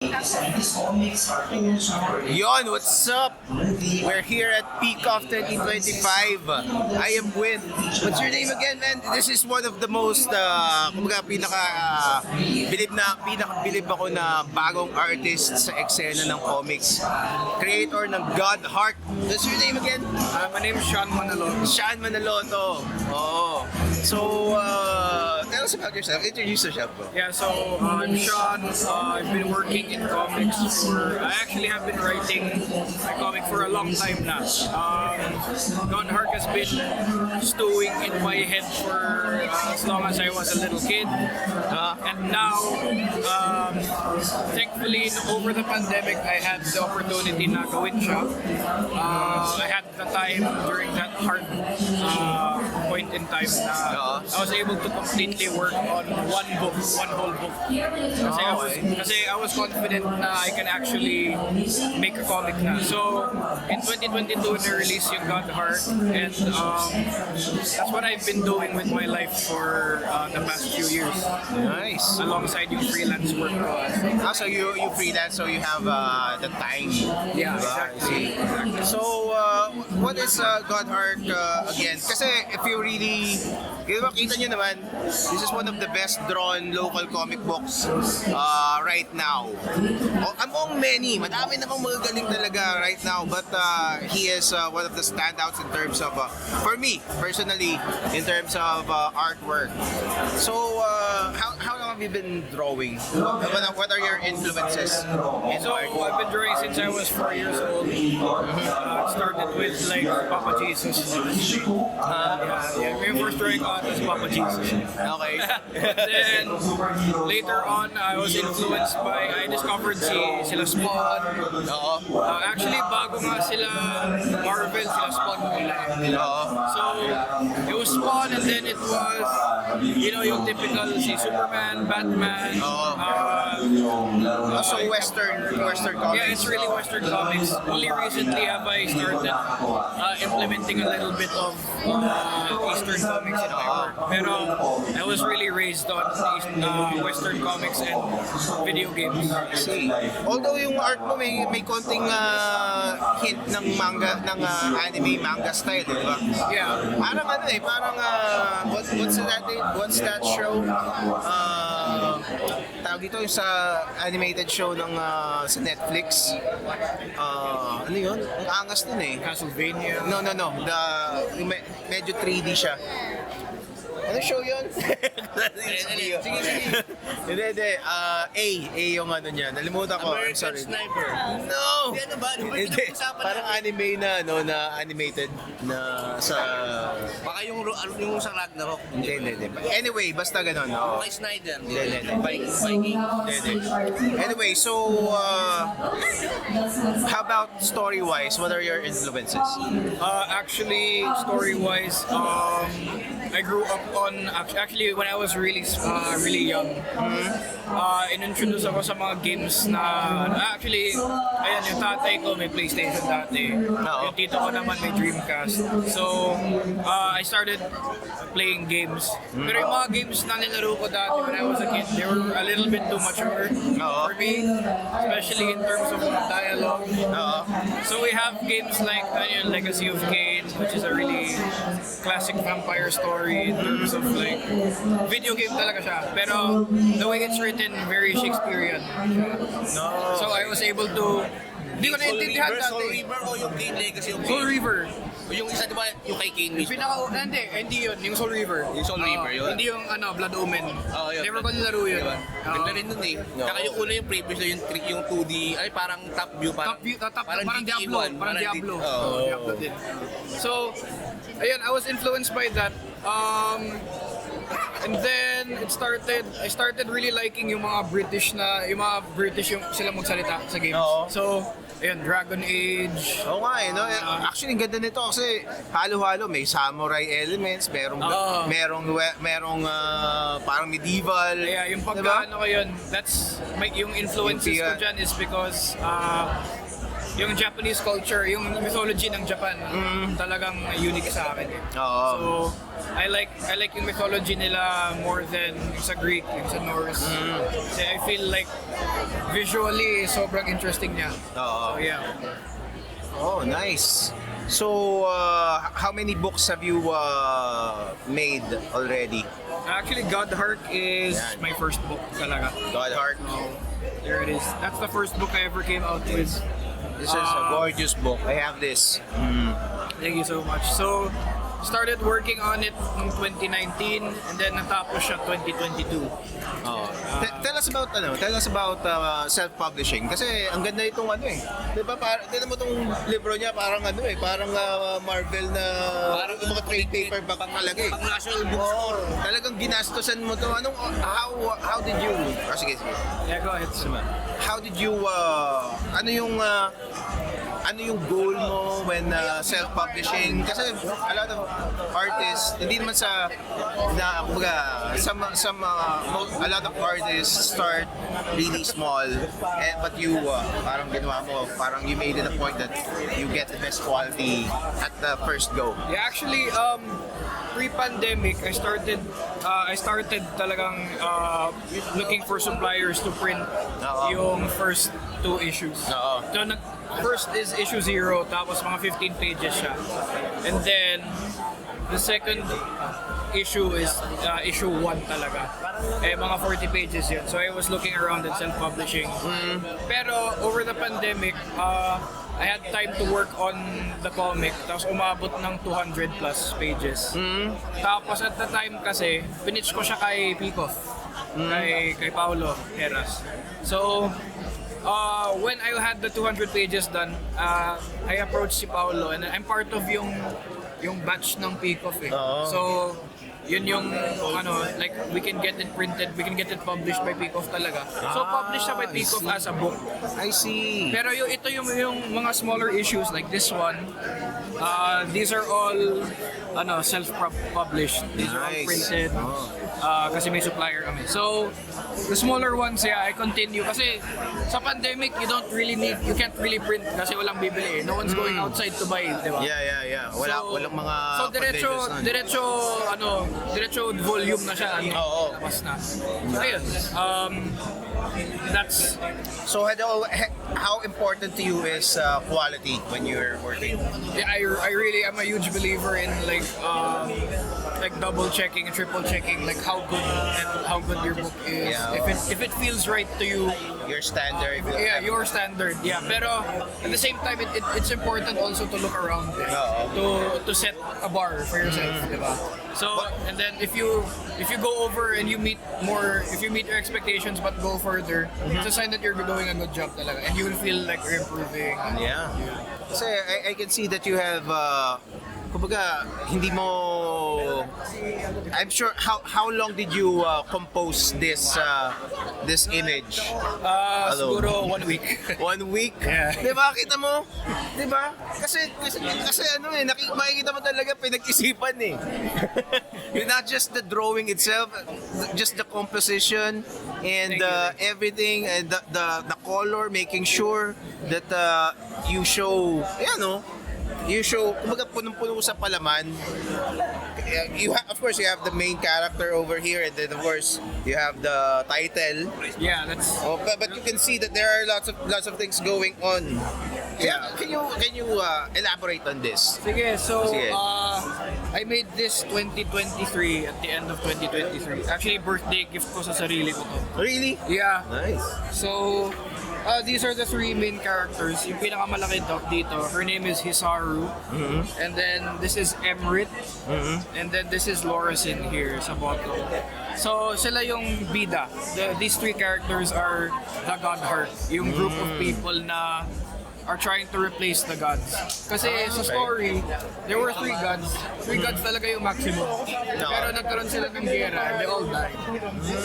Yon, what's up? We're here at Peak of 2025. I am with, what's your name again, man? This is one of the most, kumbaga, pinaka-bilib ako na bagong artist sa eksena ng comics. Creator ng Godhark. What's your name again? My name is Sean Manaloto. Sean Manaloto. Oh. So, tell us about yourself. Introduce yourself, bro. Yeah, so I'm Sean. I've been working in comics I actually have been writing my comic for a long time now. Godhark has been stewing in my head for as long as I was a little kid. And now, thankfully, over the pandemic, I had the opportunity na gawin siya. I had the time during that hard point in time na I was able to completely work on one whole book. Kasi I was confident na I can actually make a comic na. So, in 2022, na-release yung Godhark, and that's what I've been doing with my life for the past few years. Nice. Alongside yung freelance work ko. So you freelance, so you have the time. Yeah, exactly. So, what is Godhark again? Kasi if you really, kita nyo naman, this is one of the best drawn local comic books right now. Among many, madami namang magagaling talaga right now, but he is one of the standouts in terms of, for me, personally, in terms of artwork. So, how long have you been drawing? What are your influences in So, art? I've been drawing since I was 4 years old. Started with like Papa Jesus. My first drawing art was Papa Jesus. Okay. Then later on, I was influenced by, I discovered sila Spawn. Actually, bago nga sila Marvel, sila Spawn muna. So, it was Spawn, and then it was, yung typical si Superman, Batman. So Western comics. Yeah, it's really Western comics. Only recently have I started implementing a little bit of Eastern comics in my work. Pero I was really raised on Western comics and video games. See, although yung art mo may konting hint ng manga, ng anime manga style, di ba? Yeah. Parang what's that show? Tawag dito yung sa animated show ng sa Netflix. Ano yun? Ang angas nun eh. Castlevania. No. Medyo 3D siya. Ano show yun? Sige. Hindi. A yung ano niya. Nalimutan ko. I'm sorry. Sniper. No! Hindi, ano ba? Ano ba yung Hindi. pinag-usapan Parang natin? anime na animated na sa... Baka yung sa Ragnarok. Hindi. Anyway, basta ganun. Kay Snyder. Hindi. Viking. Anyway, so how about story-wise? What are your influences? Actually, story-wise, I grew up on, actually when I was really young, in-introduce ako sa mga games na, actually, ayan, yung tatay ko may PlayStation dati, yung tito ko naman may Dreamcast. So, I started playing games. Pero yung mga games na nilaro ko dati when I was a kid, they were a little bit too mature for me, especially in terms of dialogue. So we have games like Legacy of Kain, which is a really classic vampire story in terms of like video game talaga siya. Pero the way it's written, very Shakespearean. So I was able to, hindi ko naintindihan Soul dati. River o yung Kain Legacy of Soul Kain? River. O yung isa, di ba, yung kay Kain mismo? Hindi yun, yung Soul River. Yung Soul River, yun. Hindi yung Blood Omen. Yun. Never ko nilaro yun. Ganda rin nun eh. Saka yung una yung previous na yung 2D, ay parang top view. Top view, parang GTA Diablo. 1, Parang Diablo. Diablo din. So, ayun, I was influenced by that. And then I started really liking yung mga British yung sila magsalita sa games. So, ayun, Dragon Age. Oo nga no? Actually, ganda nito kasi halo-halo. May samurai elements, merong parang medieval. Yeah, yung diba? pagkaano ko yun, that's yung influences ko dyan is because yung Japanese culture, yung mythology ng Japan, talagang unique sa akin. Oo. So, I like yung mythology nila more than yung sa Greek, yung sa Norse. Kasi I feel like visually sobrang interesting niya. Oo. So, yeah. Oh, nice. So, how many books have you made already? Actually, Godhark is Yan. my first book talaga. Godhark. There it is. That's the first book I ever came out with. This is a gorgeous book. I have this. Thank you so much. So, started working on it noong 2019 and then natapos siya 2022. Oh. Tell us about self-publishing kasi ang ganda itong ano eh. 'Di ba? Tingnan mo tong libro niya parang ano eh, parang Marvel na parang mga trade paperback talaga eh. Pang national bookstore. Talagang ginastosan mo to. How did you? Sige. Yeah, go ahead. How did you ano yung goal mo when self-publishing? Kasi a lot of artists, hindi naman a lot of artists start really small, but you parang ginawa mo, parang you made it a point that you get the best quality at the first go. Yeah, actually, pre-pandemic, I started talagang looking for suppliers to print yung first 2 issues. Oo. So, first is issue 0, tapos mga 15 pages siya. And then, the second issue is issue 1 talaga. Mga 40 pages yun. So I was looking around at self-publishing. Pero over the pandemic, I had time to work on the comic. Tapos umabot ng 200 plus pages. Tapos at the time kasi, pinitch ko siya kay Peacock. Kay Paolo Heras. So, when I had the 200 pages done, I approached si Paolo and I'm part of yung batch ng Peacock eh. So, yun yung like we can get it printed, we can get it published by Peacock talaga. So published siya by Peacock as a book. I see. Pero ito yung mga smaller issues like this one. These are all self-published. These are all Nice. printed. Kasi may supplier kami. So, the smaller ones, yeah, I continue. Kasi sa pandemic, you can't really print kasi walang bibili eh. No one's going outside to buy, di ba? Yeah. Walang mga So, conventions nun. diretso volume na siya. Oo. Tapos na. So, ayun. That's... So how important to you is quality when you're working? Yeah, I really am a huge believer in like double checking and triple checking like how good your book is. Yeah. If it feels right to you. Your standard. Yeah, your standard. Yeah, pero at the same time it's important also to look around to set a bar for yourself, diba? So and then if you go over and if you meet your expectations but go further, it's a sign that you're doing a good job talaga and you will feel like you're improving. Yeah. Kasi I can see that you have kumbaga, hindi mo... I'm sure, how long did you compose this image? Siguro 1 week. 1 week? Yeah. Diba, kita mo? Diba? Kasi makikita mo talaga pinag-isipan eh. You're not just the drawing itself, just the composition and everything and the color, making sure that you show, kumbaga punong-puno sa palaman. Of course, you have the main character over here, and then of course you have the title. Yeah, that's. But you can see that there are lots of things going on. Yeah, can you elaborate on this? Sige, so Sige. I made this 2023 at the end of 2023. Actually, birthday gift ko sa sarili ko to. Really? Yeah. Nice. So, these are the 3 main characters. Yung pinakamalaki dito, her name is Hisaru. And then this is Emrit. And then this is Lorison here sa bottom. So, sila yung bida. These 3 characters are the Godhark. Yung group of people na are trying to replace the gods. Kasi sa story, there were 3 gods. 3 gods talaga yung maximum. Pero nagkaroon sila ng gera and they all died.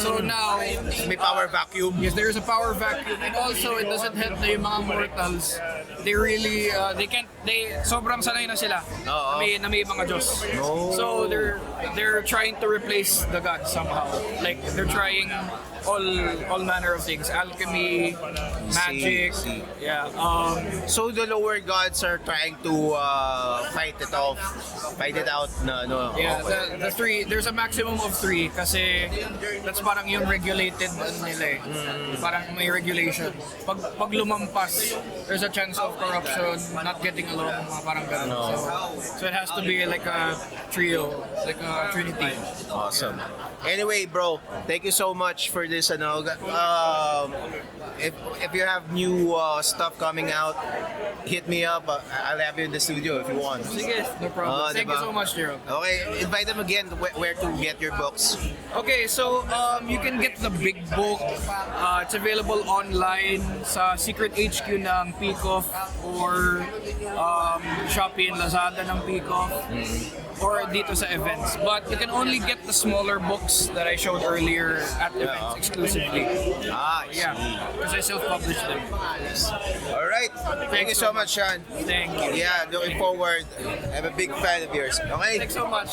So now, may power vacuum. yes, there is a power vacuum. And also, it doesn't help na yung mga mortals they really sobrang sanay na sila. Na may mga Diyos. So they're trying to replace the gods somehow. Like they're trying all manner of things, alchemy, magic. Yeah. So the lower gods are trying to fight it out na no. Yeah, the three, there's a maximum of 3 kasi that's parang yung regulated nila eh. Parang may regulation. Pag lumampas, there's a chance of corruption, not getting along, mga parang ganun. So it has to be like a trio, like a trinity. Awesome. Anyway, bro, thank you so much for this. If you have new stuff coming out, hit me up. I'll have you in the studio if you want. Sige, no problem. Thank you so much, Jero. Okay, invite them again where to get your books. Okay, so you can get the big book. It's available online sa Secret HQ ng Peacock or Shopee and Lazada ng Peacock or dito sa events. But you can only get the smaller books that I showed earlier at events exclusively. Yeah, because I self-published them. All right. Thank you so much, Sean. Thank you. Yeah, looking forward. I'm a big fan of yours. Okay. Thanks so much.